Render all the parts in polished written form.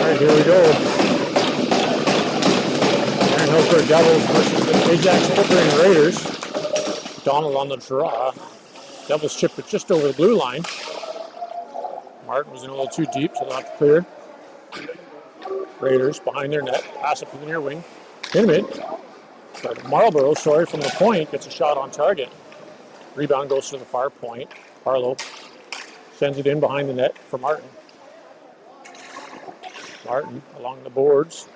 right, here we go. Aaron Hillsburg Devils versus the Ajax Pickering Raiders. Donald on the draw. Devils chipped it just over the blue line. Martin was in a little too deep, so they'll have to clear. Raiders behind their net. Pass up to the near wing. Intimate. But Marlborough, from the point, gets a shot on target. Rebound goes to the far point. Parlow sends it in behind the net for Martin. Martin along the boards.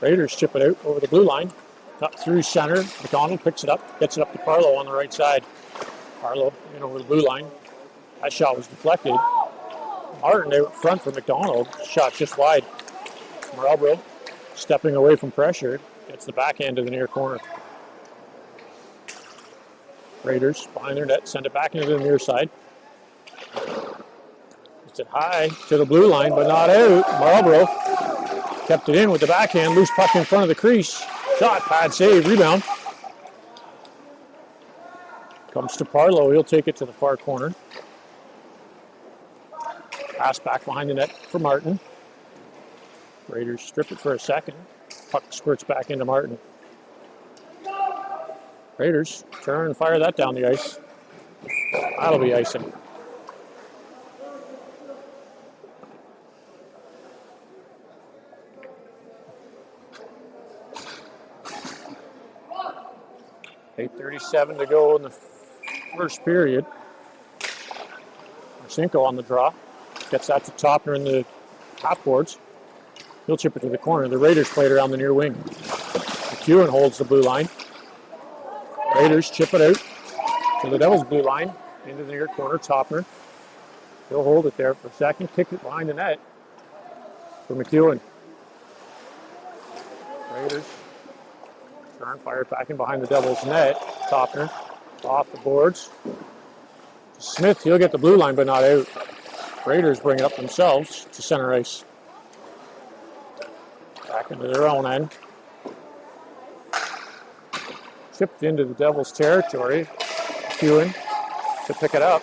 Raiders chip it out over the blue line. Up through center. McDonald picks it up. Gets it up to Parlow on the right side. Parlow in over the blue line. That shot was deflected. Martin out front for McDonald. Shot just wide. Marlborough stepping away from pressure. Gets the backhand to the near corner. Raiders behind their net. Send it back into the near side. Gets it high to the blue line, but not out. Marlborough kept it in with the backhand. Loose puck in front of the crease. Shot, pad save, rebound. Comes to Parlow. He'll take it to the far corner. Pass back behind the net for Martin. Raiders strip it for a second. Puck squirts back into Martin. Raiders turn and fire that down the ice. That'll be icing. .8:37 to go in the first period. Marcinko on the draw. Gets that to Topner in the half boards. He'll chip it to the corner. The Raiders play it around the near wing. McEwen holds the blue line. Raiders chip it out to the Devils' blue line into the near corner. Topner. He'll hold it there for a second. Kick it behind the net for McEwen. Raiders turn, fire it back in behind the Devils' net. Topner off the boards. Smith, he'll get the blue line, but not out. Raiders bring it up themselves to center ice. Back into their own end. Chipped into the Devils' territory. McEwen to pick it up.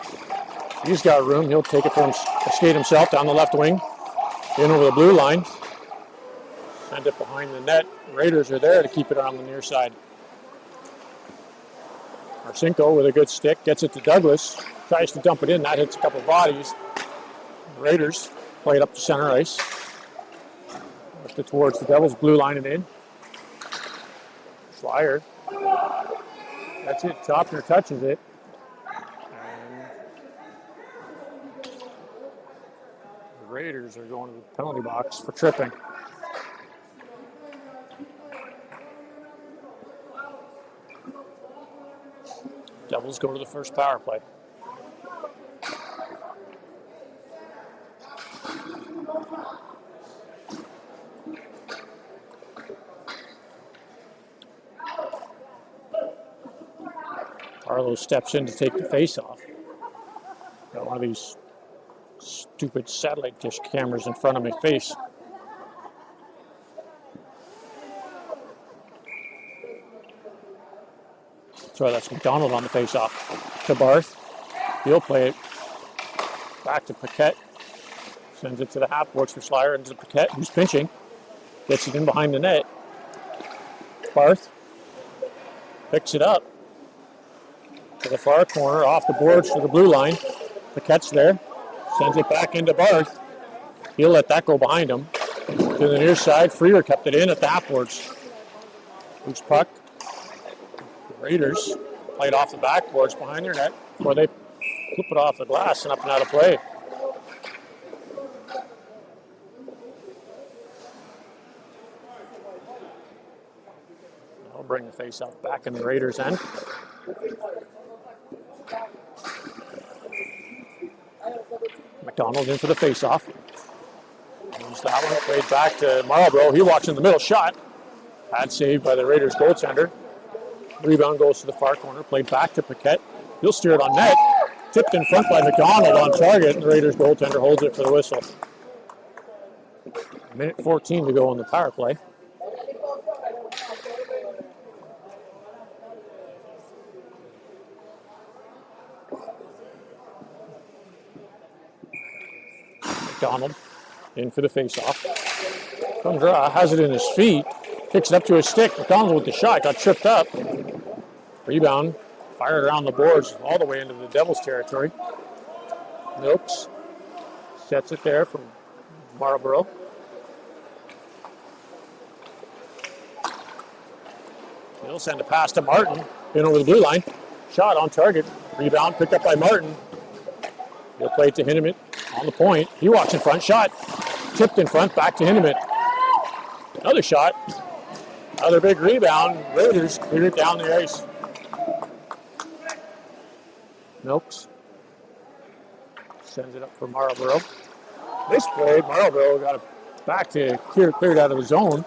He's got room. He'll take it for him, skate himself down the left wing. In over the blue line. Send it behind the net. Raiders are there to keep it on the near side. Marcinko with a good stick. Gets it to Douglas. Tries to dump it in. That hits a couple bodies. Raiders play it up to center ice. Lift it towards the Devils' blue line and in. Schleier. That's it. Topner touches it. And the Raiders are going to the penalty box for tripping. Devils go to the first power play. Parlow steps in to take the face-off. Got one of these stupid satellite dish cameras in front of my face. So that's McDonald on the face-off to Barth. He'll play it back to Paquette. Sends it to the half boards for Schleier into Paquette, who's pinching. Gets it in behind the net. Barth picks it up to the far corner, off the boards to the blue line. Paquette's there. Sends it back into Barth. He'll let that go behind him. To the near side, Freer kept it in at the half boards. Loose puck. Raiders played off the backboards behind their net before they flip it off the glass and up and out of play. They'll bring the face-off back in the Raiders' end. McDonald in for the face-off. Use that one, played back to Marlborough. He walks in the middle, shot. Pad saved by the Raiders goaltender. Rebound goes to the far corner, played back to Paquette. He'll steer it on net. Tipped in front by McDonald on target, and the Raiders goaltender holds it for the whistle. 1:14 to go on the power play. McDonald in for the face-off. Kundra has it in his feet, kicks it up to his stick. McDonald with the shot, got tripped up. Rebound, fired around the boards all the way into the Devils' territory. Milks sets it there from Marlborough. He'll send a pass to Martin, in over the blue line. Shot on target. Rebound picked up by Martin. He'll play it to Hinneman on the point. He walks in front. Shot tipped in front. Back to Hinneman. Another shot. Another big rebound. Raiders clear it down the ice. Milks sends it up for Marlborough. Misplayed. Marlborough got it back to cleared out of the zone.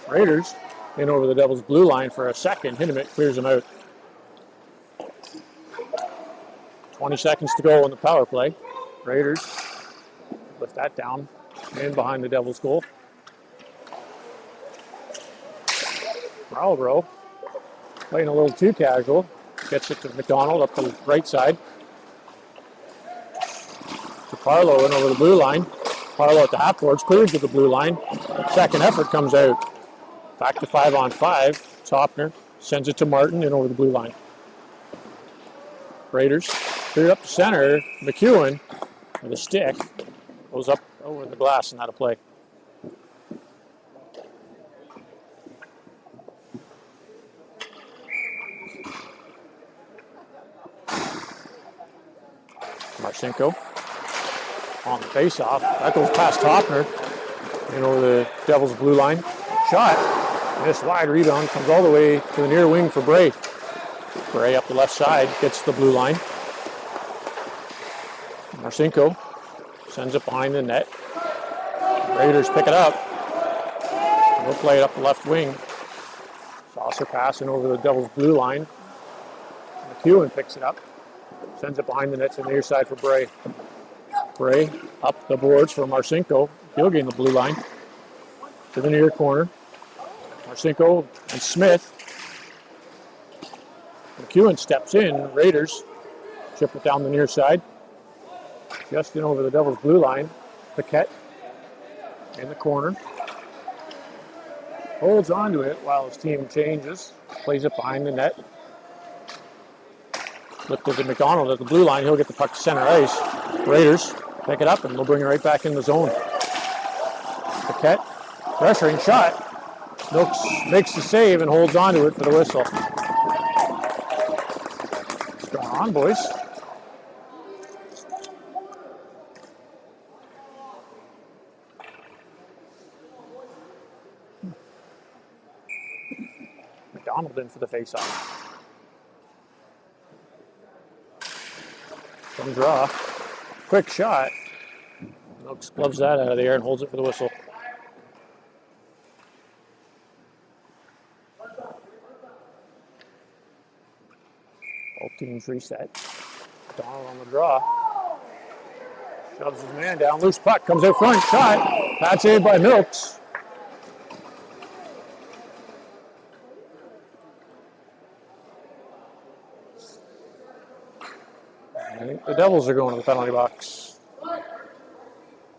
Raiders in over the Devils' blue line for a second. Hinneman clears him out. 20 seconds to go on the power play. Raiders lift that down in behind the Devils' goal. Marlborough playing a little too casual. Gets it to McDonald up the right side. To Parlow in over the blue line. Parlow at the half boards, cleared to the blue line. Second effort comes out. Back to 5-on-5. Topner sends it to Martin in over the blue line. Raiders cleared up the center. McEwen with a stick goes up over the glass and out of play. Marcinko on the face-off. That goes past Topner in over the Devils' blue line. Shot. Missed wide. Rebound comes all the way to the near wing for Bray. Bray up the left side gets the blue line. Marcinko sends it behind the net. Raiders pick it up. We'll play it up the left wing. Saucer passing over the Devils' blue line. McEwen picks it up. Sends it behind the net to the near side for Bray. Bray up the boards for Marcinko. He'll gain the blue line to the near corner. Marcinko and Smith. McEwen steps in. Raiders chip it down the near side. Just in over the Devils' blue line. Paquette in the corner. Holds on to it while his team changes. Plays it behind the net. Lifted to McDonald at the blue line. He'll get the puck to center ice. Raiders pick it up and they'll bring it right back in the zone. Paquette, pressuring shot. Milks makes the save and holds on to it for the whistle. What's going on, boys? McDonald in for the faceoff. Some draw. Quick shot. Milks gloves that out of the air and holds it for the whistle. Both teams reset. Donald on the draw. Shoves his man down. Loose puck comes out front. Shot. Bad save by Milks. I think the Devils are going to the penalty box.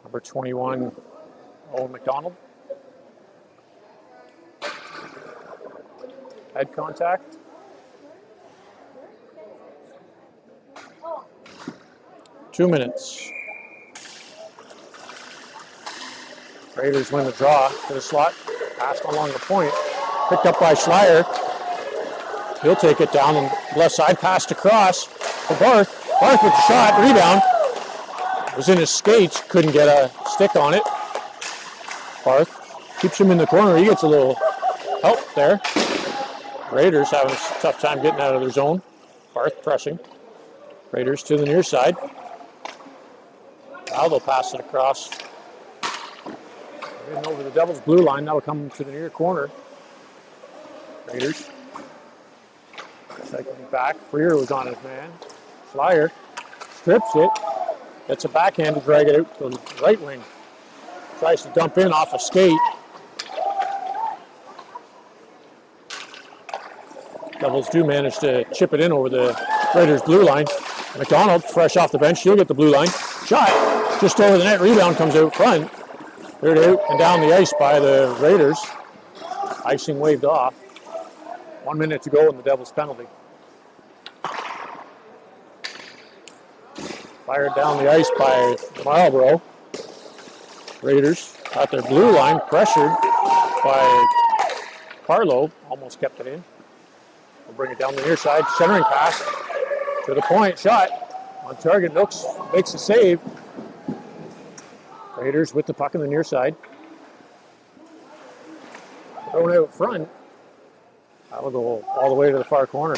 Number 21, Owen McDonald. Head contact. Two minutes. Raiders win the draw to the slot. Passed along the point. Picked up by Schleier. He'll take it down on the left side. Passed across for Barth. Barth with the shot. Rebound. Was in his skates. Couldn't get a stick on it. Barth keeps him in the corner. He gets a little help there. Raiders having a tough time getting out of their zone. Barth pressing. Raiders to the near side. Now they'll pass it across. And over the Devils' blue line. That'll come to the near corner. Raiders. Cycling back. Freer was on his man. Flyer strips it. Gets a backhand to drag it out to the right wing. Tries to dump in off a skate. Devils do manage to chip it in over the Raiders' blue line. McDonald, fresh off the bench. He'll get the blue line. shot just over the net. Rebound comes out front. Cleared out and down the ice by the Raiders. Icing waved off. 1 minute to go in the Devils' penalty. Fired down the ice by Marlborough. Raiders at their blue line, pressured by Carlo. Almost kept it in. We'll bring it down the near side. Centering pass to the point. Shot on target. Nooks makes a save. Raiders with the puck on the near side. Thrown out front. That'll go all the way to the far corner.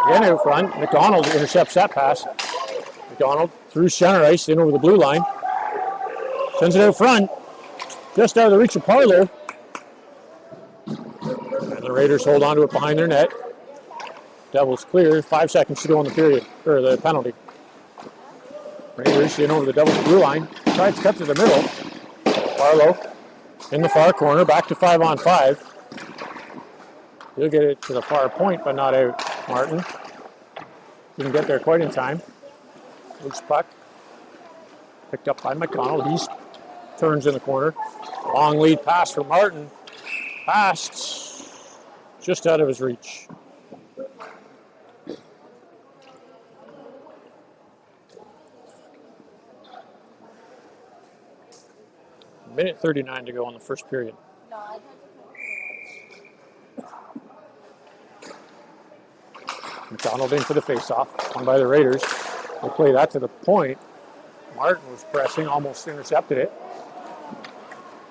Again out front. McDonald intercepts that pass. McDonald through center ice in over the blue line. Sends it out front. Just out of the reach of Parlow. And the Raiders hold on to it behind their net. Devils clear. 5 seconds to go in the period, or the penalty. Raiders in over the Devils blue line. Tries to cut to the middle. Parlow in the far corner. Back to 5-on-5. He'll get it to the far point, but not out. Martin didn't get there quite in time. Loose puck. Picked up by McDonald. He turns in the corner. Long lead pass for Martin. Passed just out of his reach. Minute 39 to go in the first period. McDonald in for the face-off. Won by the Raiders. They play that to the point. Martin was pressing, almost intercepted it.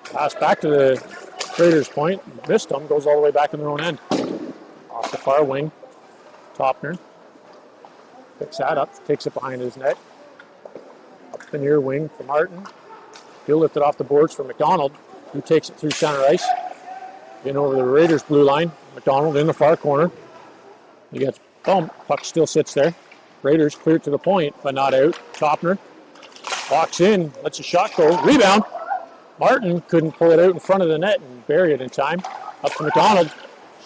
Pass back to the Raiders' point. Missed them. Goes all the way back in their own end. Off the far wing. Topner picks that up. Takes it behind his net. Up the near wing for Martin. He'll lift it off the boards for McDonald, who takes it through center ice. In over the Raiders' blue line. McDonald in the far corner. He gets bumped. Puck still sits there. Raiders clear to the point, but not out. Topner walks in, lets a shot go. Rebound. Martin couldn't pull it out in front of the net and bury it in time. Up to McDonald.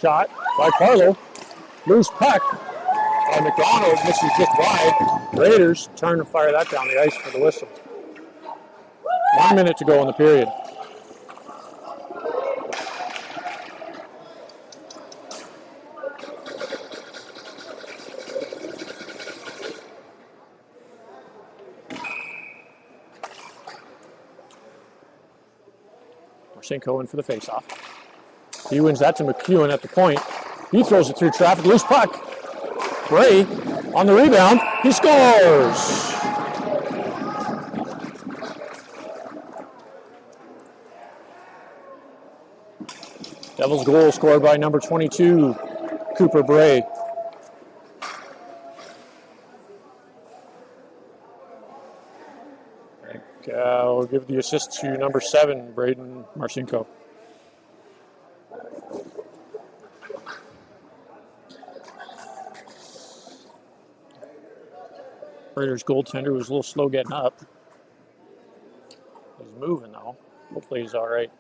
Shot by Carlo. Loose puck. And McDonald misses just wide. Raiders turn and fire that down the ice for the whistle. 1 minute to go in the period. Marcinko in for the faceoff. He wins that to McEwen at the point. He throws it through traffic. Loose puck. Bray on the rebound. He scores! Devils goal scored by number 22, Cooper Bray. We'll give the assist to number 7, Braden Marcinko. Raiders goaltender was a little slow getting up. He's moving though. Hopefully he's all right.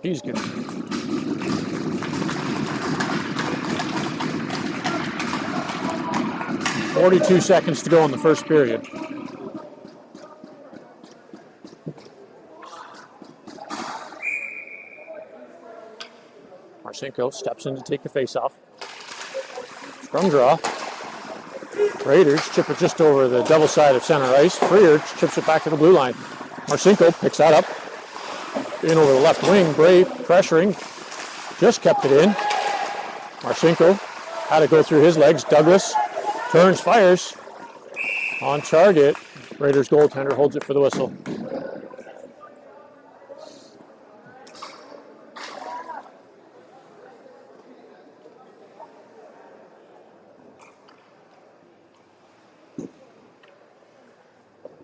He's good. .42 seconds to go in the first period. Marcinko steps in to take the face-off. Scrum draw. Raiders chip it just over the double side of center ice. Freer chips it back to the blue line. Marcinko picks that up. In over the left wing, Bray pressuring, just kept it in. Marcinko had to go through his legs. Douglas turns, fires on target. Raiders goaltender holds it for the whistle.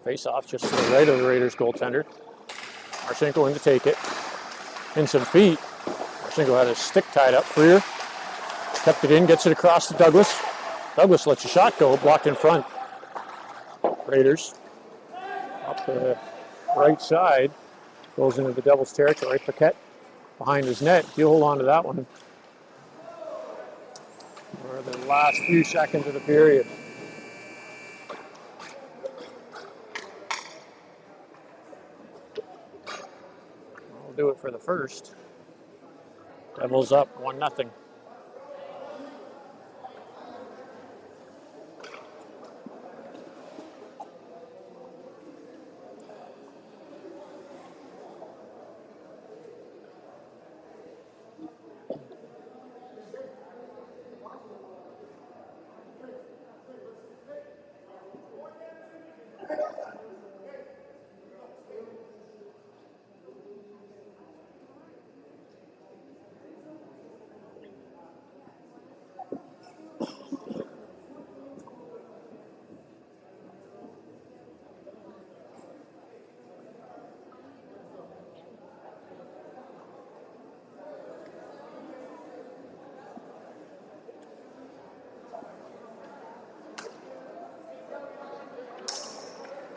Face off just to the right of the Raiders goaltender. Marcinko in to take it. In some feet. Single had his stick tied up. Freer kept it in, gets it across to Douglas. Douglas lets a shot go, blocked in front. Raiders up the right side, goes into the Devils' territory. Paquette behind his net. He'll hold on to that one. For the last few seconds of the period. We'll do it for the first. Devils up 1-0.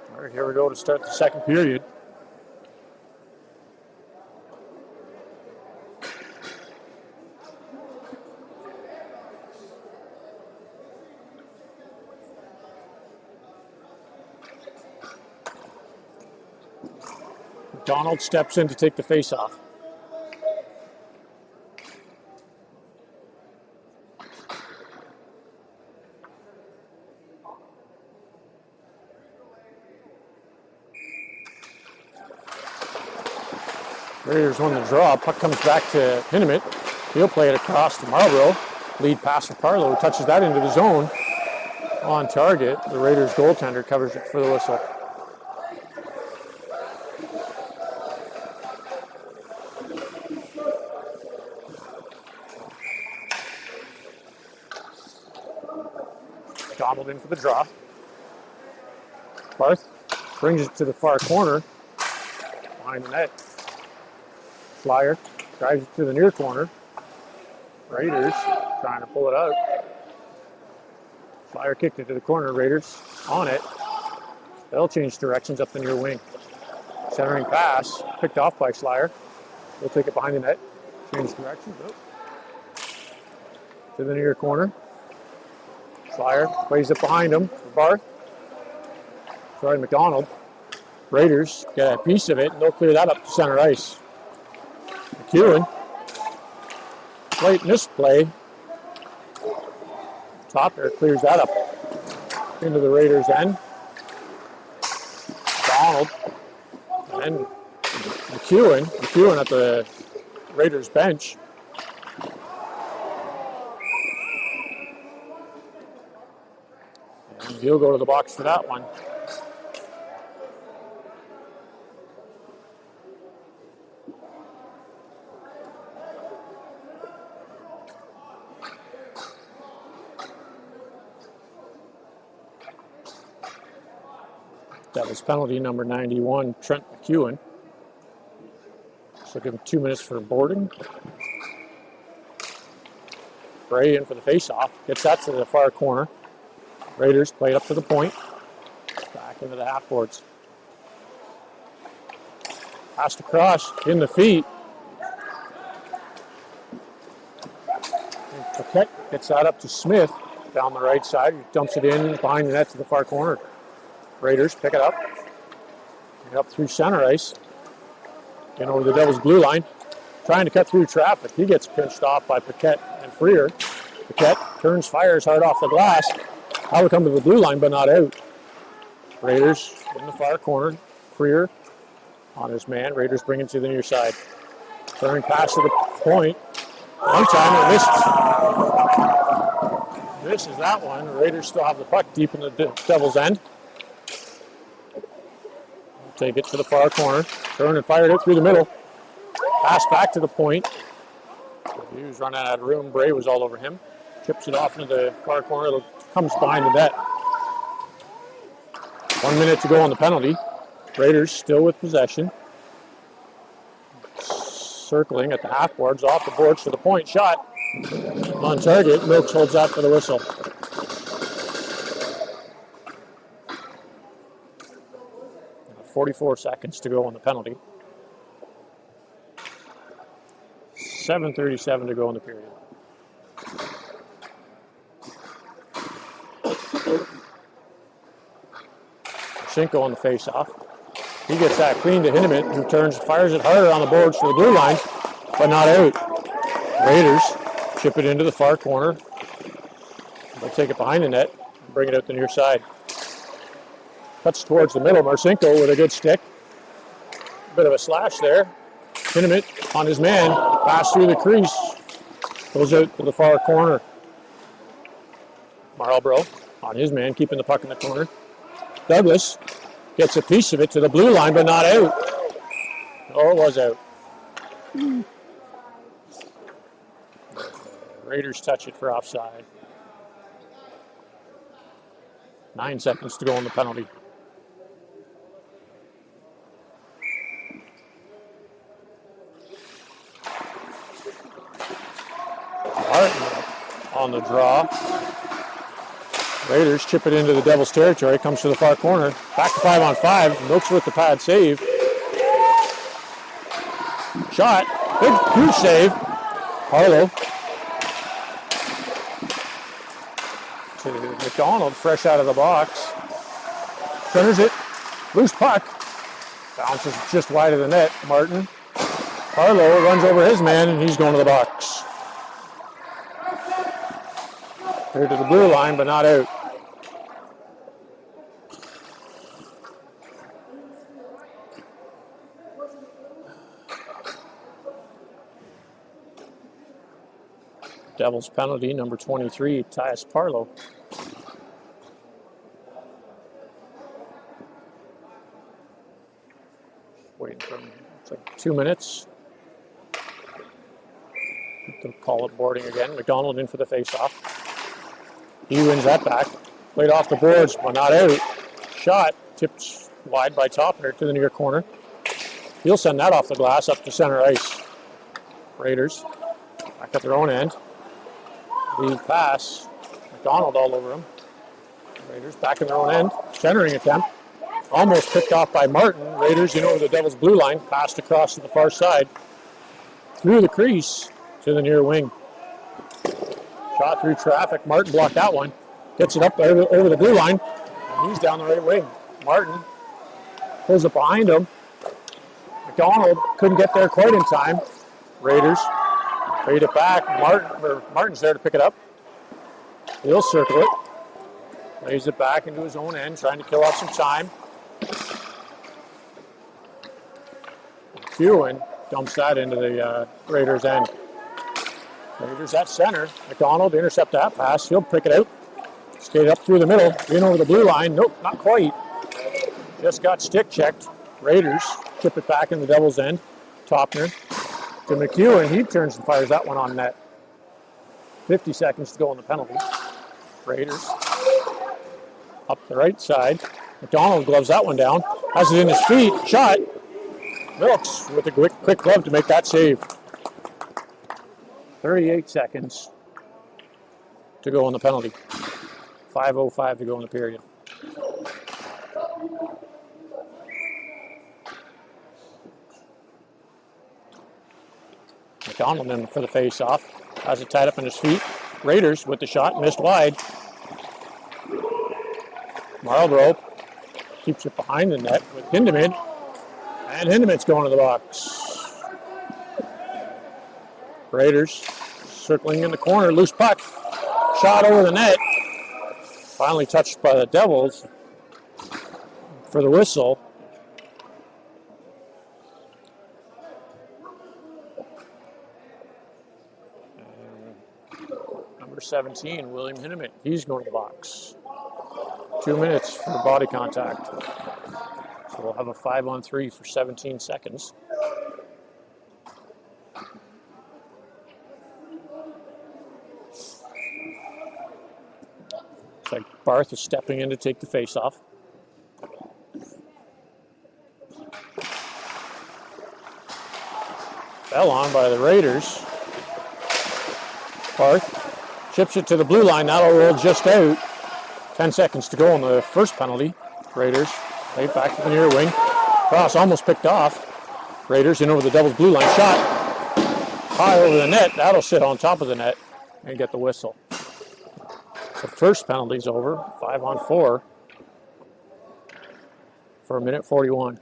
All right, here we go to start the second period. McDonald steps in to take the face-off. Raiders won the draw. Puck comes back to Pinamit. He'll play it across to Marlborough. Lead pass for Carlo. Touches that into the zone. On target. The Raiders goaltender covers it for the whistle. Donald in for the draw. Barth brings it to the far corner. Behind the net. Flyer drives it to the near corner. Raiders trying to pull it out. Flyer kicked it to the corner. Raiders on it. They'll change directions up the near wing. Centering pass picked off by Flyer. They'll take it behind the net. Change directions. To the near corner. Flyer plays it behind him for Barth. Sorry, McDonald. Raiders get a piece of it and they'll clear that up to center ice. McEwen, late misplay. Topper clears that up into the Raiders' end. Donald and McEwen at the Raiders' bench. And he'll go to the box for that one. That was penalty number 91, Trent McEwen. So give him 2 minutes for boarding. Bray in for the face-off. Gets that to the far corner. Raiders play it up to the point. Back into the half boards. Pass across in the feet. And Paquette gets that up to Smith down the right side. He dumps it in behind the net to the far corner. Raiders pick it up. Pick it up through center ice. In over the Devils' blue line. Trying to cut through traffic. He gets pinched off by Paquette and Freer. Paquette turns, fires hard off the glass. That would come to the blue line, but not out. Raiders in the far corner. Freer on his man. Raiders bring it to the near side. Turning pass to the point. One time it misses that one. The Raiders still have the puck deep in the Devils' end. Take it to the far corner. Turn and fired it through the middle. Pass back to the point. He was running out of room. Bray was all over him. Chips it off into the far corner. It comes behind the net. 1 minute to go on the penalty. Raiders still with possession. circling at the half boards, off the boards for the point shot. On target, Milks holds out for the whistle. 44 seconds to go on the penalty. 7:37 to go in the period. Cinco on the face-off. He gets that clean to Hinneman, who fires it harder on the boards to the blue line, but not out. Raiders chip it into the far corner. They'll take it behind the net and bring it out the near side. Cuts towards the middle. Marcinko with a good stick. Bit of a slash there. Hinneman on his man. Pass through the crease. Goes out to the far corner. Marlborough on his man, keeping the puck in the corner. Douglas gets a piece of it to the blue line, but not out. Oh, it was out. Raiders touch it for offside. 9 seconds to go on the penalty. Martin on the draw. Raiders chip it into the Devils' territory, comes to the far corner. Back to 5-on-5. Milks with the pad save. Shot. Good save. Harlow to McDonald, fresh out of the box. Centers it. Loose puck. Bounces just wide of the net. Martin. Harlow runs over his man, and he's going to the box. Here to the blue line, but not out. Devils penalty, number 23, Tyus Parlow. Waiting for him. It's like 2 minutes. They'll call it boarding again. McDonald in for the face-off. He wins that back. Played off the boards, but not out. Shot tipped wide by Topner to the near corner. He'll send that off the glass up to center ice. Raiders back at their own end. The pass. McDonald all over him. Raiders back in their own end. Centering attempt. Almost picked off by Martin. Raiders in over the Devils' blue line. Passed across to the far side. Through the crease to the near wing. Shot through traffic. Martin blocked that one. Gets it up over the blue line. And he's down the right wing. Martin pulls it behind him. McDonald couldn't get there quite in time. Raiders trade it back. Martin's there to pick it up. He'll circle it. Lays it back into his own end, trying to kill off some time. Kewen dumps that into the Raiders' end. Raiders at center. McDonald intercept that pass. He'll pick it out. Skate up through the middle. In over the blue line. Nope, not quite. Just got stick checked. Raiders chip it back in the Devils' end. Topner to McEwen. He turns and fires that one on net. 50 seconds to go on the penalty. Raiders up the right side. McDonald gloves that one down. Has it in his feet. Shot. Milks with a quick glove to make that save. 38 seconds to go on the penalty. 5:05 to go in the period. McDonald in for the face-off. Has it tied up in his feet. Raiders with the shot. Missed wide. Marlborough keeps it behind the net with Hindeman. And Hindeman's going to the box. Raiders circling in the corner. Loose puck. Shot over the net. Finally touched by the Devils for the whistle. Number 17, William Hinneman. He's going to the box. 2 minutes for body contact. So we'll have a 5-on-3 for 17 seconds. It's like Barth is stepping in to take the face-off. Fell on by the Raiders. Barth chips it to the blue line. That'll roll just out. 10 seconds to go on the first penalty. Raiders right back to the near wing. Cross almost picked off. Raiders in over the Devils blue line. Shot high over the net. That'll sit on top of the net and get the whistle. So first penalty's over. 5-on-4 for 1:41.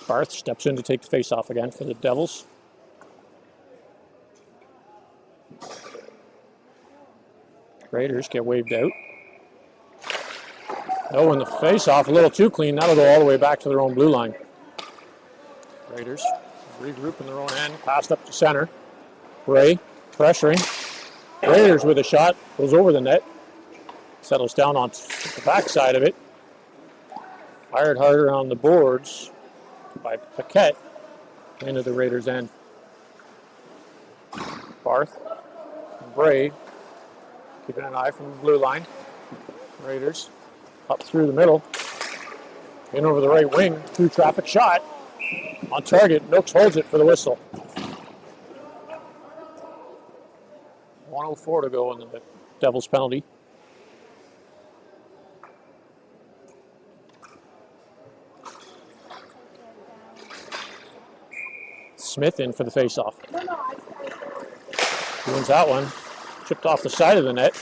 Barth steps in to take the face-off again for the Devils. Raiders get waved out. Oh, and the face-off a little too clean. That'll go all the way back to their own blue line. Raiders regroup in their own end. Passed up to center. Ray pressuring. Raiders with a shot. Goes over the net. Settles down on the backside of it. Fired harder on the boards by Paquette into the Raiders' end. Barth and Bray keeping an eye from the blue line. Raiders up through the middle. In over the right wing. Through traffic shot. On target. Nooks holds it for the whistle. 1:04 to go in the Devils penalty. Smith in for the face-off. He wins that one. Chipped off the side of the net.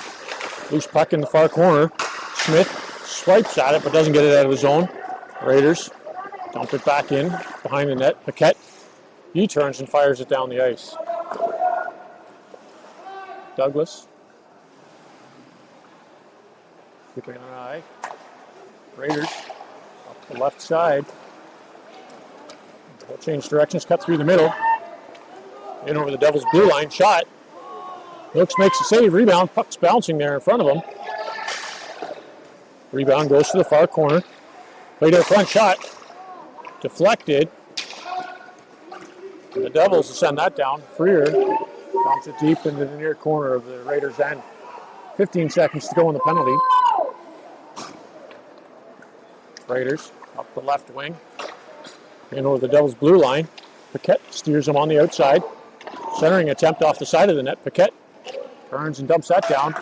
Loose puck in the far corner. Smith swipes at it but doesn't get it out of his zone. Raiders dump it back in behind the net. Paquette, he turns and fires it down the ice. Douglas keeping an eye. Raiders up the left side. They'll change directions, cut through the middle. In over the Devils' blue line, shot. Nooks makes a save, rebound, puck's bouncing there in front of him. Rebound goes to the far corner. Played out front, shot. Deflected. And the Devils will send that down. Freer dumps it deep into the near corner of the Raiders' end. 15 seconds to go on the penalty. Raiders up the left wing. In over the Devils' blue line. Paquette steers him on the outside. Centering attempt off the side of the net. Paquette turns and dumps that down.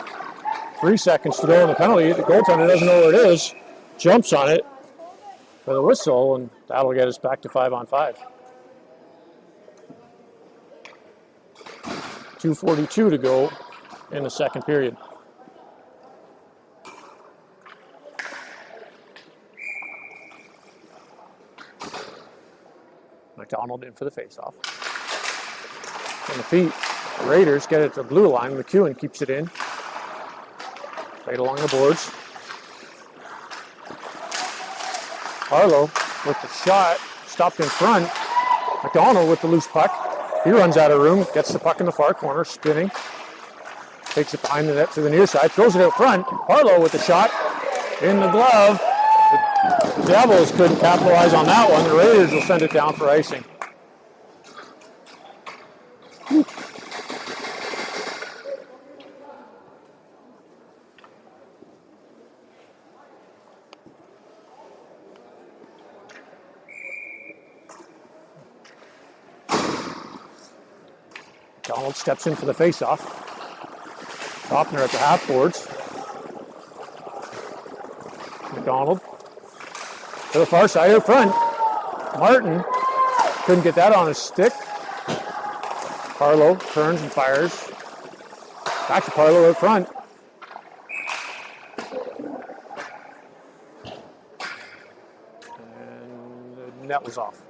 3 seconds to go on the penalty. The goaltender doesn't know where it is. Jumps on it for the whistle, and that'll get us back to 5-on-5. 2:42 to go in the second period. McDonald in for the faceoff. On the feet, Raiders get it to the blue line. McEwen keeps it in. Right along the boards. Harlow with the shot, stopped in front. McDonald with the loose puck. He runs out of room, gets the puck in the far corner, spinning. Takes it behind the net to the near side, throws it out front. Harlow with the shot in the glove. The Devils couldn't capitalize on that one. The Raiders will send it down for icing. Donald steps in for the face-off. Hoffner at the half boards. McDonald to the far side out front. Martin couldn't get that on his stick. Parlow turns and fires. Back to Parlow out front. And the net was off.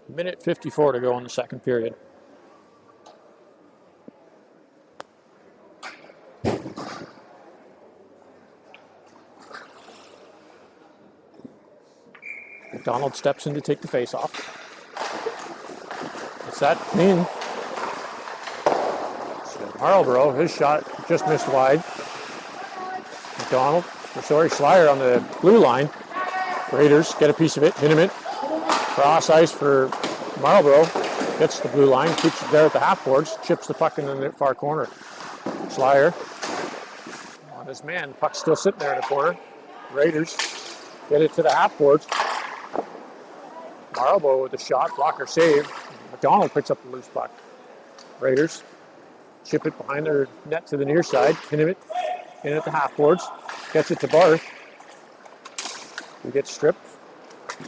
Minute 54 to go in the second period. McDonald steps in to take the face-off. It's that clean. Marlborough, his shot just missed wide. Schleier on the blue line. Raiders get a piece of it, hit him it. Cross ice for Marlborough. Gets the blue line, keeps it there at the half boards, chips the puck in the far corner. Schleier on his man. The puck's still sitting there in the corner. Raiders get it to the half boards. Marlborough with a shot, blocker save. McDonald picks up the loose puck. Raiders chip it behind their net to the near side. Kinnivet in at the half boards. Gets it to Barth. He gets stripped.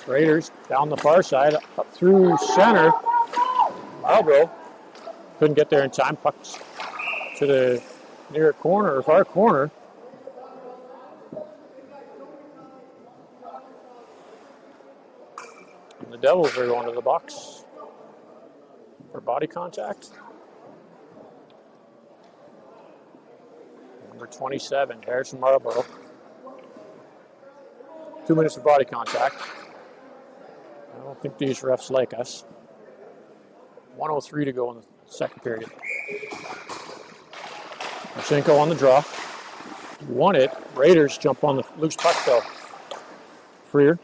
Raiders down the far side, up through center. Marlborough couldn't get there in time. Pucks to the near corner, or far corner. And the Devils are going to the box for body contact. Number 27, Harrison Marlborough. 2 minutes of body contact. I don't think these refs like us. 1:03 to go in the second period. Marchenko on the draw. Won it. Raiders jump on the loose puck though. Freer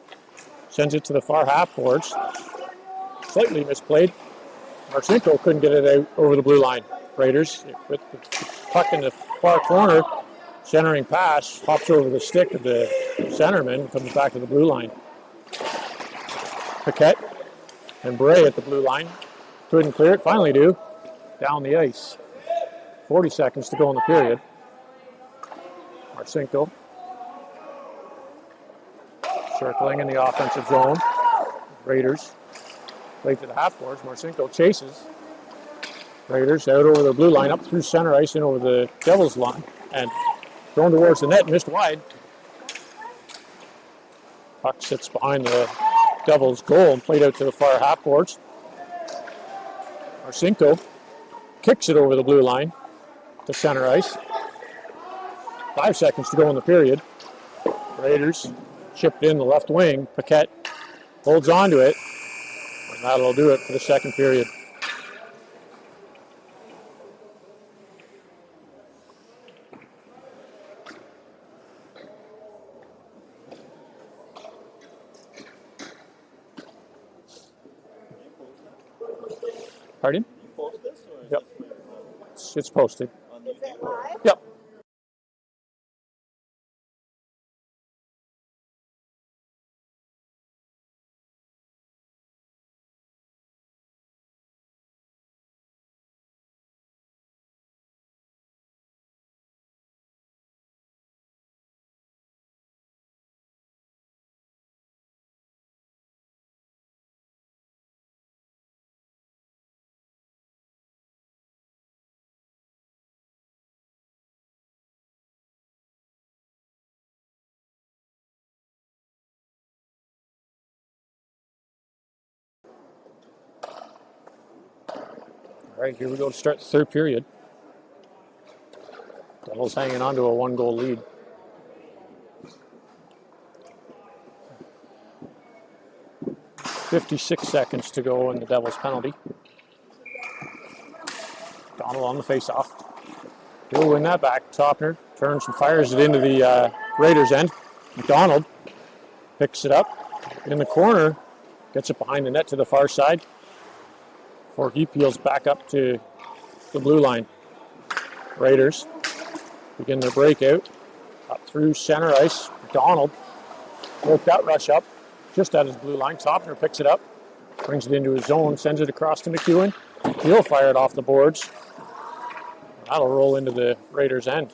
sends it to the far half boards. Slightly misplayed. Marchenko couldn't get it out over the blue line. Raiders with the puck in the far corner. Centering pass, hops over the stick of the centerman, comes back to the blue line. Paquette and Bray at the blue line. Couldn't clear it, finally do. Down the ice. 40 seconds to go in the period. Marchenko circling in the offensive zone. Raiders play to the half boards. Marchenko chases. Raiders out over the blue line, up through center ice and over the Devils line. And thrown towards the net, missed wide. Puck sits behind the Devils' goal and played out to the far half boards. Marchenko kicks it over the blue line to center ice. 5 seconds to go in the period. Raiders chipped in the left wing. Paquette holds on to it, and that'll do it for the second period. Pardon? You post this or yep. It's posted. Is it live? Yep. All right, here we go to start the third period. Devils hanging on to a 1-goal lead. .56 seconds to go in the Devils' penalty. Donald on the face-off. He'll win that back. Topner turns and fires it into the Raiders' end. McDonald picks it up in the corner, gets it behind the net to the far side. Before he peels back up to the blue line. Raiders begin their breakout. Up through center ice. McDonald broke that rush up just at his blue line. Topner picks it up, brings it into his zone, sends it across to McEwen. He'll fire it off the boards. That'll roll into the Raiders' end.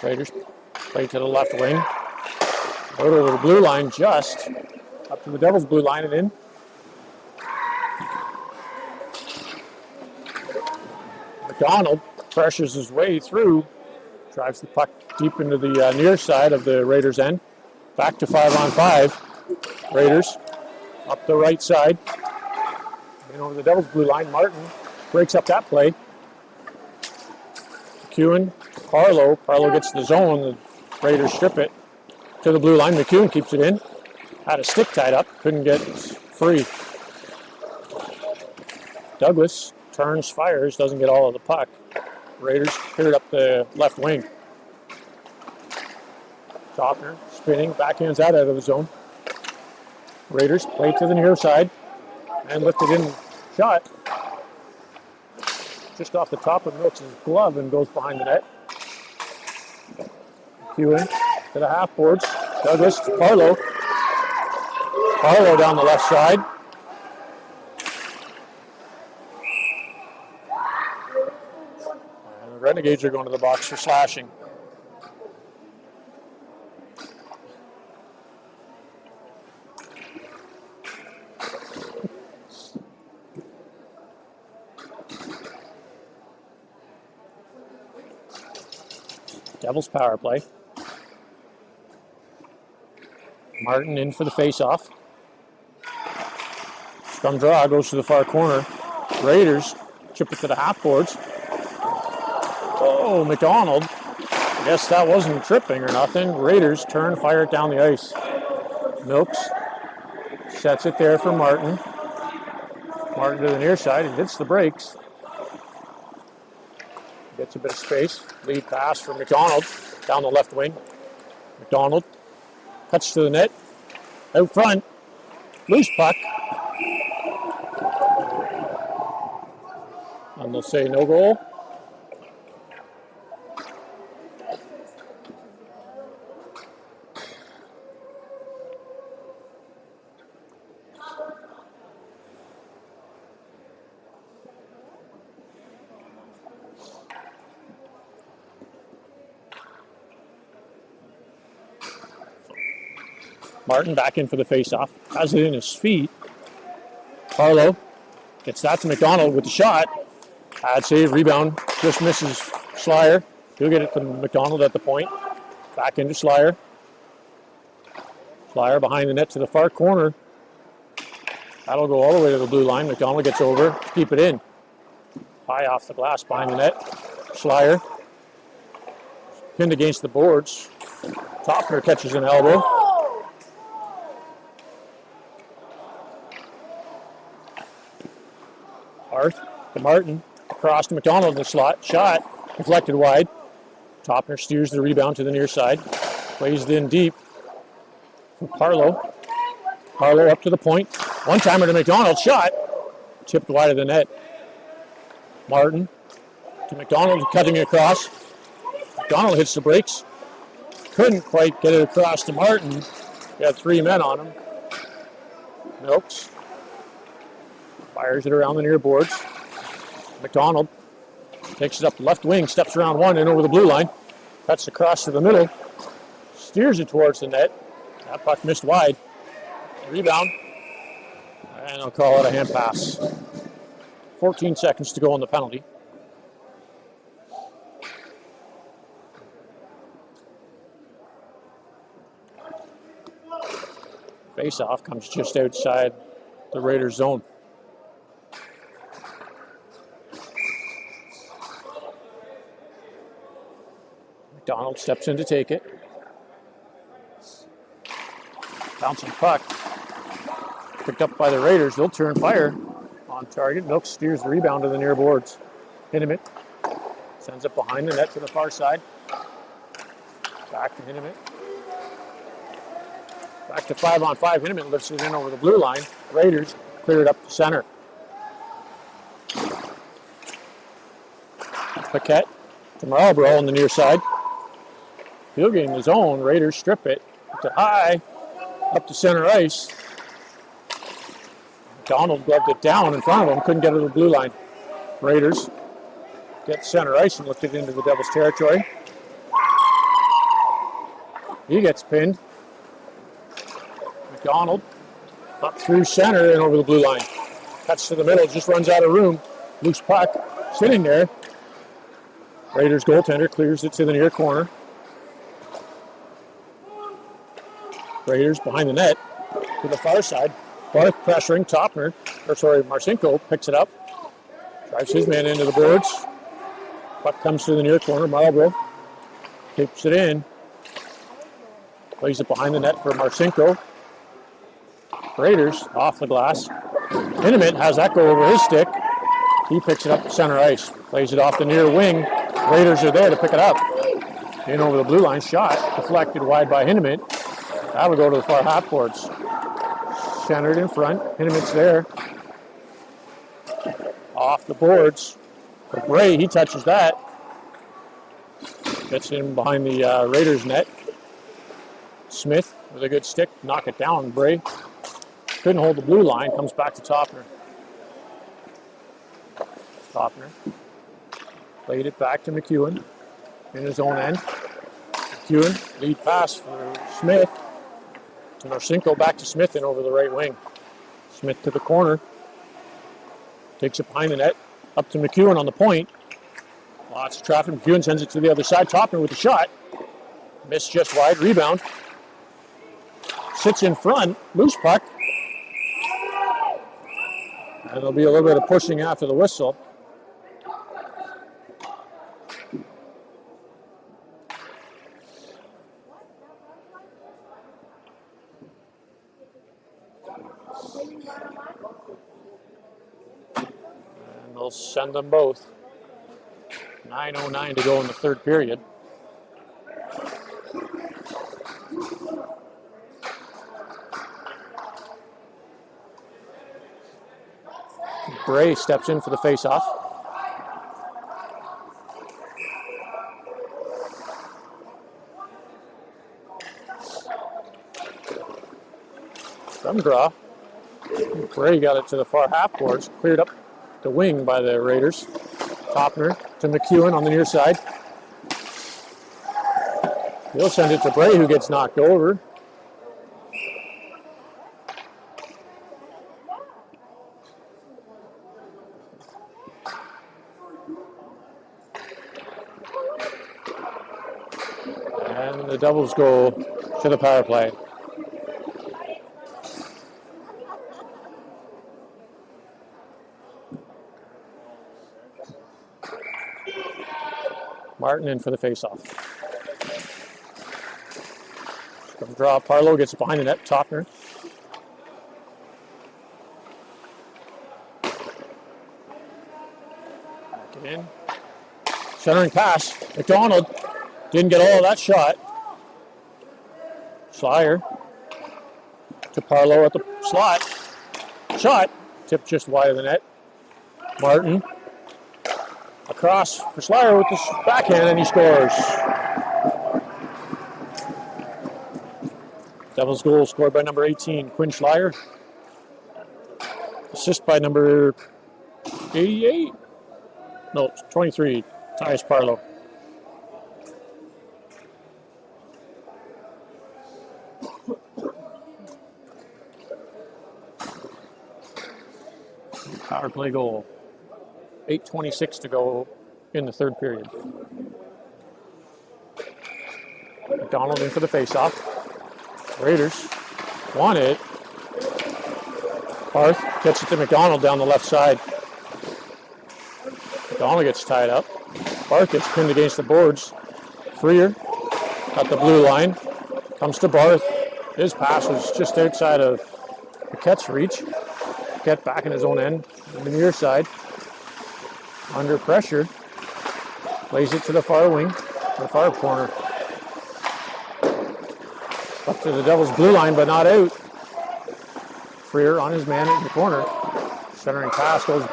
Raiders play to the left wing. Out over the blue line just. Up to the Devils' blue line and in. McDonald pressures his way through, drives the puck deep into the near side of the Raiders' end. Back to 5-on-5. Raiders up the right side. And over the Devils' blue line, Martin breaks up that play. McEwen, Carlo gets the zone. The Raiders strip it to the blue line. McEwen keeps it in. Had a stick tied up, couldn't get free. Douglas turns, fires, doesn't get all of the puck. Raiders cleared up the left wing. Topner spinning, backhands out of the zone. Raiders play to the near side and lifted in shot. just off the top of Milks' glove and goes behind the net. Hewing to the half boards. Douglas to Carlo. Carlo down the left side. And the Renegades are going to the box for slashing. Devils power play. Martin in for the face-off. Scrum draw goes to the far corner. Raiders chip it to the half boards. Oh, McDonald. I guess that wasn't tripping or nothing. Raiders turn, fire it down the ice. Milks sets it there for Martin. Martin to the near side and hits the brakes. Gets a bit of space. Lead pass for McDonald down the left wing. McDonald cuts to the net. Out front. Loose puck. And they'll say no goal. Martin back in for the face-off. Has it in his feet. Carlo gets that to McDonald with the shot. Bad save, rebound. Just misses Schleier. He'll get it to McDonald at the point. Back into Schleier. Schleier behind the net to the far corner. That'll go all the way to the blue line. McDonald gets over to keep it in. High off the glass behind the net. Schleier. Pinned against the boards. Topner catches an elbow. Arth to Martin, across to McDonald in the slot. Shot deflected wide. Topner steers the rebound to the near side. Plays it in deep for Carlo. Carlo up to the point. One-timer to McDonald. Shot. Tipped wide of the net. Martin to McDonald, cutting it across. McDonald hits the brakes. Couldn't quite get it across to Martin. He had three men on him. Milks fires it around the near boards. McDonald takes it up the left wing, steps around one and over the blue line. Cuts across to the middle. Steers it towards the net. That puck missed wide. Rebound. And I'll call it a hand pass. 14 seconds to go on the penalty. Face-off comes just outside the Raiders' zone. McDonald steps in to take it. Bouncing puck. Picked up by the Raiders. They'll turn fire on target. Milks steers the rebound to the near boards. Hinneman sends it behind the net to the far side. Back to Hinneman. Back to 5-on-5. Hinneman lifts it in over the blue line. Raiders clear it up to center. Paquette to Marlborough on the near side. Field game in the zone. Raiders strip it to high, up to center ice. McDonald gloved it down in front of him, couldn't get it to the blue line. Raiders get center ice and lift it into the Devils' territory. He gets pinned. McDonald up through center and over the blue line. Cuts to the middle, just runs out of room. Loose puck sitting there. Raiders goaltender clears it to the near corner. Raiders behind the net to the far side. Barth pressuring Marcinko picks it up. Drives his man into the boards. Puck comes to the near corner. Marlborough keeps it in. Plays it behind the net for Marcinko. Raiders off the glass. Hinneman has that go over his stick. He picks it up to center ice. Plays it off the near wing. Raiders are there to pick it up. In over the blue line. Shot deflected wide by Hinneman. That'll go to the far half boards. Centered in front. Hinneman's there. Off the boards. For Bray, he touches that. Gets in behind the Raiders net. Smith with a good stick, knock it down. Bray couldn't hold the blue line, comes back to Topner. Topner played it back to McEwen in his own end. McEwen, lead pass for Smith. To Norcinco, back to Smith and over the right wing. Smith to the corner. Takes it behind the net. Up to McEwen on the point. Lots of traffic. McEwen sends it to the other side. Topner with the shot. Missed just wide. Rebound. Sits in front. Loose puck. And there'll be a little bit of pushing after the whistle. And they'll send them both. 9:09 to go in the third period. Bray steps in for the face-off. From draw. Bray got it to the far half boards, cleared up the wing by the Raiders. Topner to McEwen on the near side. He'll send it to Bray, who gets knocked over. And the Devils go to the power play. Martin in for the face-off. From draw, Parlow gets behind the net. Topner. Back it in. Centering pass. McDonald didn't get all of that shot. Slyer to Parlow at the slot. Shot. Tipped just wide of the net. Martin. Across for Slyer with the backhand, and he scores. Devils goal scored by number 18, Quinn Slyer. Assist by number 88. No, 23, Tyus Parlow. Power play goal. 8:26 to go in the third period. McDonald in for the faceoff. Raiders want it. Barth gets it to McDonald down the left side. McDonald gets tied up. Barth gets pinned against the boards. Freer at the blue line. Comes to Barth. His pass was just outside of Paquette's reach. Paquette back in his own end on the near side. Under pressure, plays it to the far wing, the far corner. Up to the Devils' blue line, but not out. Freer on his man in the corner. Centering pass goes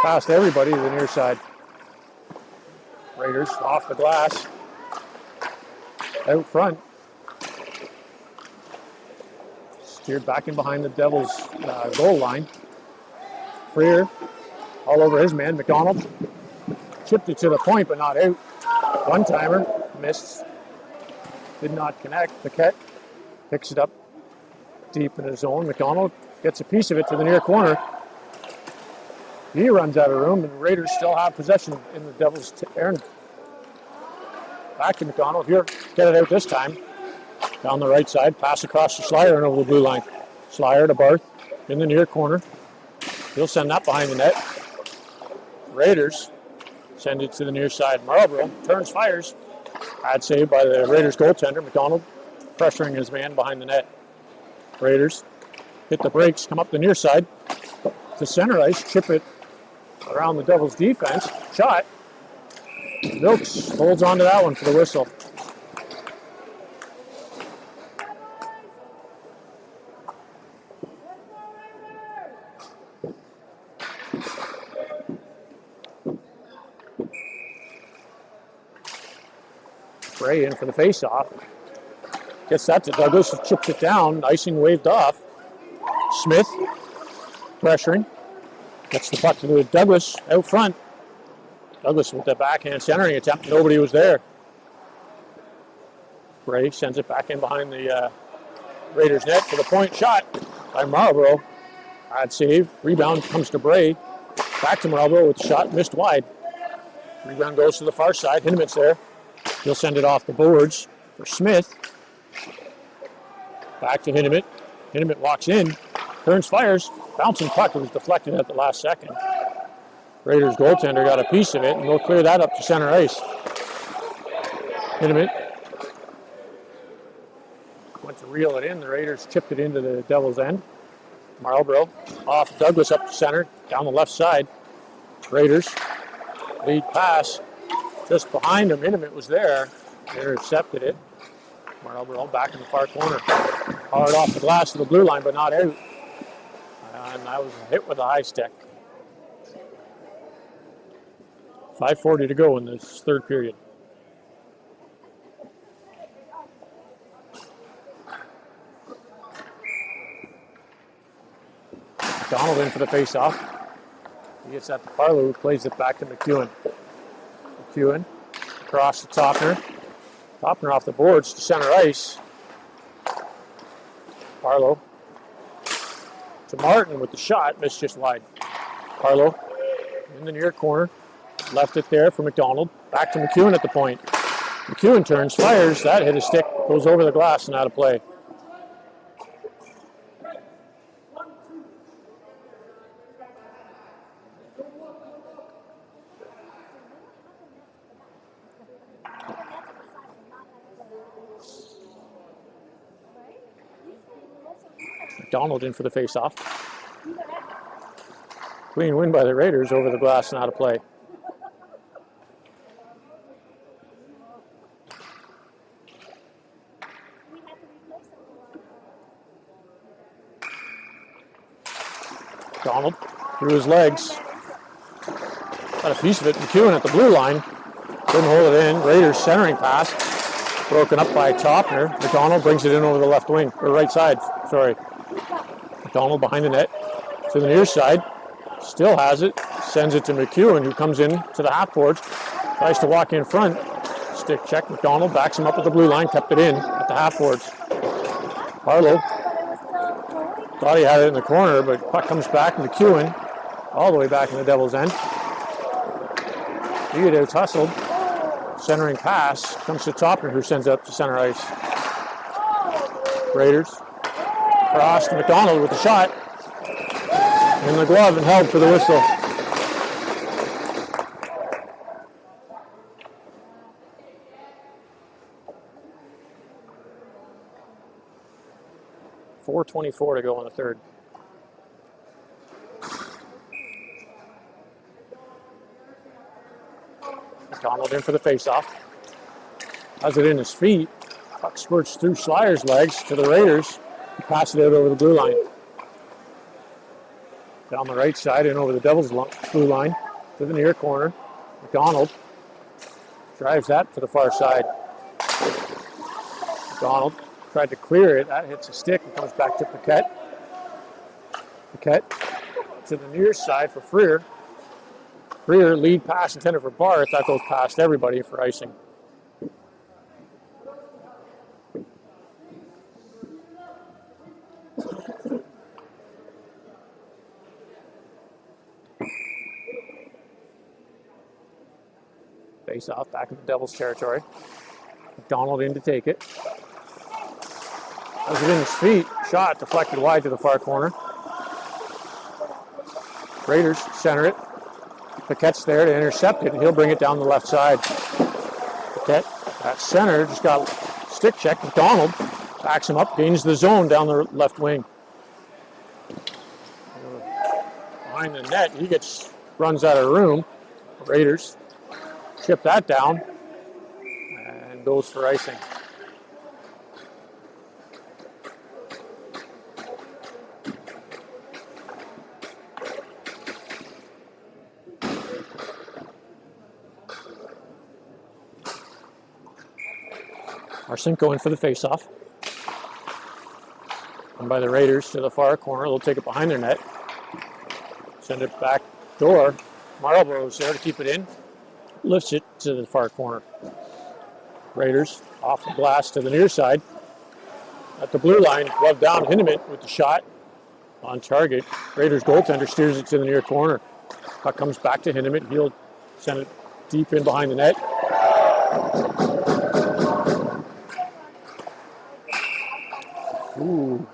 past everybody to the near side. Raiders off the glass. Out front. Steered back in behind the Devils' goal line. Freer all over his man. McDonald chipped it to the point, but not out. One-timer, missed. Did not connect. Paquette picks it up deep in his zone. McDonald gets a piece of it to the near corner. He runs out of room, and the Raiders still have possession in the Devils' end. Back to McDonald. Here, get it out this time. Down the right side, pass across to Slyer and over the blue line. Slyer to Barth in the near corner. He'll send that behind the net. Raiders send it to the near side. Marlborough turns, fires. Bad save by the Raiders goaltender. McDonald pressuring his man behind the net. Raiders hit the brakes, come up the near side to center ice, chip it around the Devils' defense. Shot. Wilkes holds on to that one for the whistle. Bray in for the face-off. Gets that to Douglas, chips it down, icing waved off. Smith pressuring. Gets the puck to Douglas out front. Douglas with the backhand centering attempt. Nobody was there. Bray sends it back in behind the Raiders net for the point shot by Marlborough. Bad save. Rebound comes to Bray. Back to Marlborough with the shot missed wide. Rebound goes to the far side. Hinneman's there. He'll send it off the boards for Smith. Back to Hinneman. Hinneman walks in. Turns, fires. Bouncing puck. It was deflected at the last second. Raiders goaltender got a piece of it, and they'll clear that up to center ice. Hinneman went to reel it in. The Raiders chipped it into the Devils' end. Marlborough off Douglas up to center, down the left side. Raiders lead pass just behind him. Hinneman was there. They intercepted it. Marlborough back in the far corner. Hard off the glass to the blue line, but not out. And that was a hit with a high stick. 5:40 to go in this third period. Donald in for the face-off. He gets that to Parlow, who plays it back to McEwen. McEwen across to Topner. Topner off the boards to center ice. Parlow to Martin with the shot, missed just wide. Parlow in the near corner, left it there for McDonald. Back to McEwen at the point. McEwen turns, fires, that hit a stick, goes over the glass and out of play. McDonald in for the face-off. Clean win by the Raiders over the glass and out of play. McDonald through his legs. Got a piece of it. McEwen at the blue line. Couldn't hold it in. Raiders centering pass. Broken up by Topner. McDonald brings it in over the left wing, or right side, sorry. McDonald behind the net to the near side. Still has it. Sends it to McEwen, who comes in to the half boards. Tries to walk in front. Stick check. McDonald backs him up at the blue line. Kept it in at the half boards. Harlow thought he had it in the corner, but puck comes back. McEwen all the way back in the Devils' end. Gigadeau tussled. Centering pass comes to Topner, who sends it up to center ice. Raiders cross to McDonald with the shot in the glove and held for the whistle. .4:24 to go in the third. McDonald in for the face-off. Has it in his feet. Puck squirts through Schleier's legs to the Raiders. He passes it out over the blue line. Down the right side and over the Devils' blue line to the near corner. McDonald drives that to the far side. McDonald tried to clear it. That hits a stick and comes back to Paquette. Paquette to the near side for Freer. Freer, lead pass intended for Barth. That goes past everybody for icing. Face off back in the Devils' territory. McDonald in to take it. Has it in his feet. Shot deflected wide to the far corner. Raiders center it. Paquette's there to intercept it, and he'll bring it down the left side. Paquette at center, just got stick check. McDonald backs him up, gains the zone down the left wing. Behind the net, he runs out of room. Raiders chip that down and goes for icing. Marcinko in for the faceoff. And by the Raiders to the far corner. They'll take it behind their net. Send it back door. Marlborough's there to keep it in. Lifts it to the far corner. Raiders off the glass to the near side. At the blue line, glove down, Hinneman with the shot on target. Raiders goaltender steers it to the near corner. Puck comes back to Hinneman. He'll send it deep in behind the net. Ooh.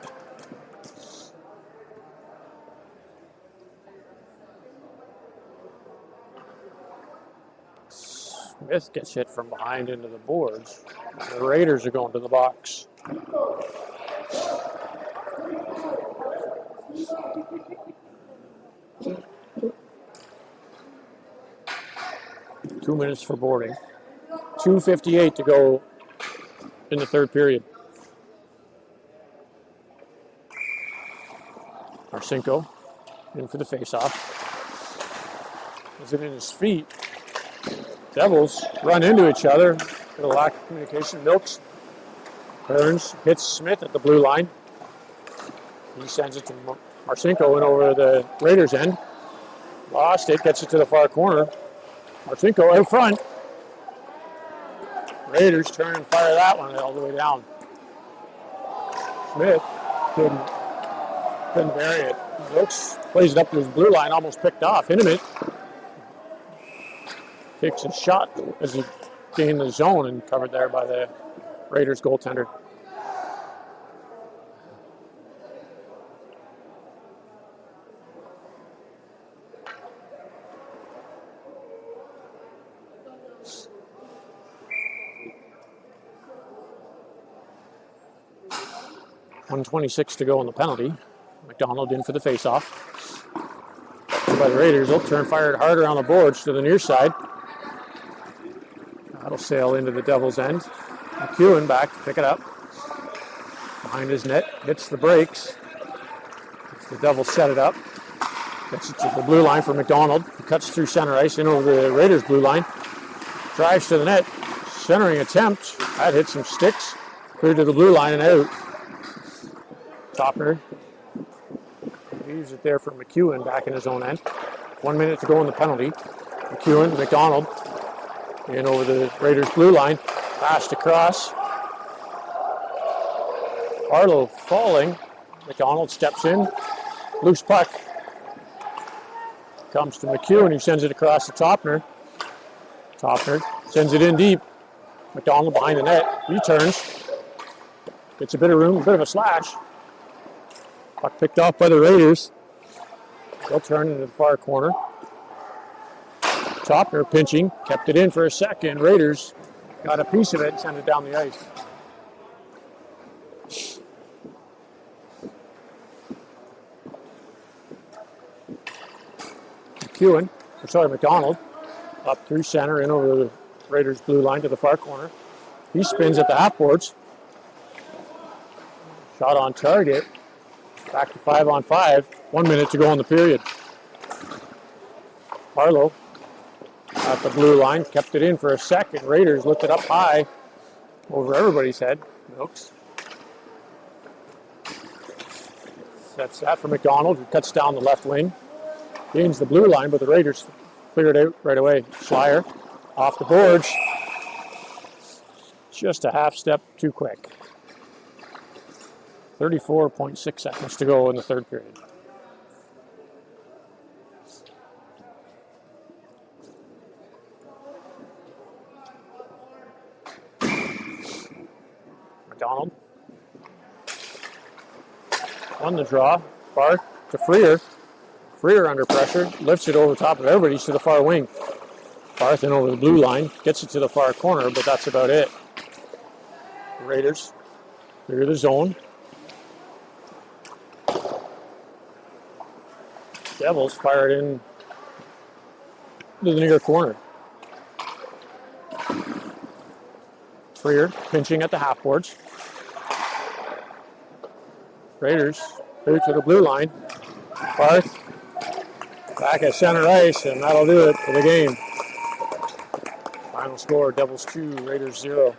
Smith gets hit from behind into the boards. The Raiders are going to the box. Two minutes for boarding. 2:58 to go in the third period. Marcinko in for the faceoff. Is it in his feet? Devils run into each other. A lack of communication. Milks. Burns hits Smith at the blue line. He sends it to Marcinko and over the Raiders' end. Lost it, gets it to the far corner. Marcinko out front. Raiders turn and fire that one all the way down. Smith couldn't bury it. Milks plays it up to his blue line, almost picked off. Hinneman takes a shot as he gained the zone and covered there by the Raiders goaltender. .126 to go on the penalty. McDonald in for the faceoff. By the Raiders, they'll turn, fire it harder on the boards to the near side. That'll sail into the Devils' end. McEwen back to pick it up. Behind his net, hits the brakes. The Devils set it up. Gets it to the blue line for McDonald. He cuts through center ice in over the Raiders' blue line. Drives to the net. Centering attempt. That hits some sticks. Clear to the blue line and out. Topner leaves it there for McEwen back in his own end. 1 minute to go in the penalty. McEwen, McDonald in over the Raiders' blue line. Passed across. Arlo falling. McDonald steps in. Loose puck. Comes to McEwen, who sends it across to Topner. Topner sends it in deep. McDonald behind the net. Returns. Gets a bit of room, a bit of a slash. Puck picked off by the Raiders. They'll turn into the far corner. Topner pinching, kept it in for a second. Raiders got a piece of it and sent it down the ice. McDonald up through center in over the Raiders' blue line to the far corner. He spins at the half boards. Shot on target. Back to 5-on-5. 1 minute to go in the period. Harlow at the blue line, kept it in for a second. Raiders lifted up high over everybody's head. Milks sets that for McDonald, who cuts down the left wing. Gains the blue line, but the Raiders clear it out right away. Schleier off the boards. Just a half step too quick. 34.6 seconds to go in the third period. McDonald on the draw. Barth to Freer. Freer under pressure. Lifts it over top of everybody to the far wing. Barth in over the blue line. Gets it to the far corner, but that's about it. The Raiders clear the zone. Devils fire it in to the near corner. Freer pinching at the half boards. Raiders through to the blue line. Barth back at center ice, and that'll do it for the game. Final score, Devils 2, Raiders 0.